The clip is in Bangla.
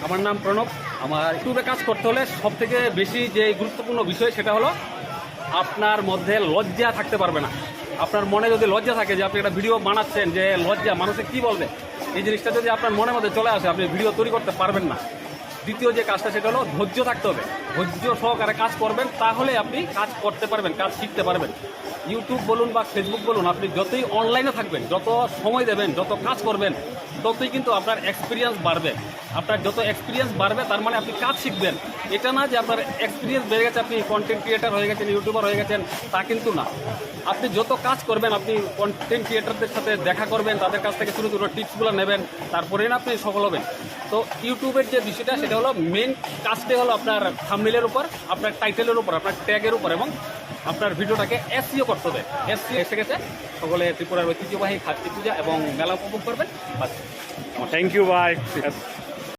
আমার নাম প্রণব। আমার ইউটিউবে কাজ করতে হলে সবথেকে বেশি যে গুরুত্বপূর্ণ বিষয় সেটা হলো আপনার মধ্যে লজ্জা থাকতে পারবে না। আপনার মনে যদি লজ্জা থাকে যে আপনি একটা ভিডিও বানাচ্ছেন, যে লজ্জা মানুষে কি বলবে, এই জিনিসটা যদি আপনার মনের মধ্যে চলে আসে আপনি ভিডিও তৈরি করতে পারবেন না। দ্বিতীয় যে কাজটা সেটা হলো ধৈর্য থাকতে হবে। ধৈর্য সহকারে কাজ করবেন, তাহলে আপনি কাজ করতে পারবেন, কাজ শিখতে পারবেন। ইউটিউব বলুন বা ফেসবুক বলুন, আপনি যতই অনলাইনে থাকবেন, যত সময় দেবেন, যত কাজ করবেন, ততই কিন্তু আপনার এক্সপিরিয়েন্স বাড়বে। আপনার যত এক্সপিরিয়েন্স বাড়বে তার মানে আপনি কাজ শিখবেন। এটা না যে আপনার এক্সপিরিয়েন্স বেড়ে গেছে, আপনি কন্টেন্ট ক্রিয়েটার হয়ে গেছেন, ইউটিউবার হয়ে গেছেন, তা কিন্তু না। আপনি যত কাজ করবেন, আপনি কন্টেন্ট ক্রিয়েটারদের সাথে দেখা করবেন, তাদের কাছ থেকে ছোটো ছোটো টিপসগুলো নেবেন, তারপরেই না আপনি সফল হবেন। তো ইউটিউবের যে বিষয়টা সেটা হলো মেন কাজটাই হলো আপনার থাম্বনেইলের উপর, আপনার টাইটেলের উপর, আপনার ট্যাগের উপর, এবং আপনার ভিডিওটাকে এসইও করতে হবে। এসইও এসে গেছে, সকলে ত্রিপুরার ঐতিহ্যবাহী খাদ্য পূজা এবং মেলা উপভোগ করবেন। থ্যাংক ইউ ভাই।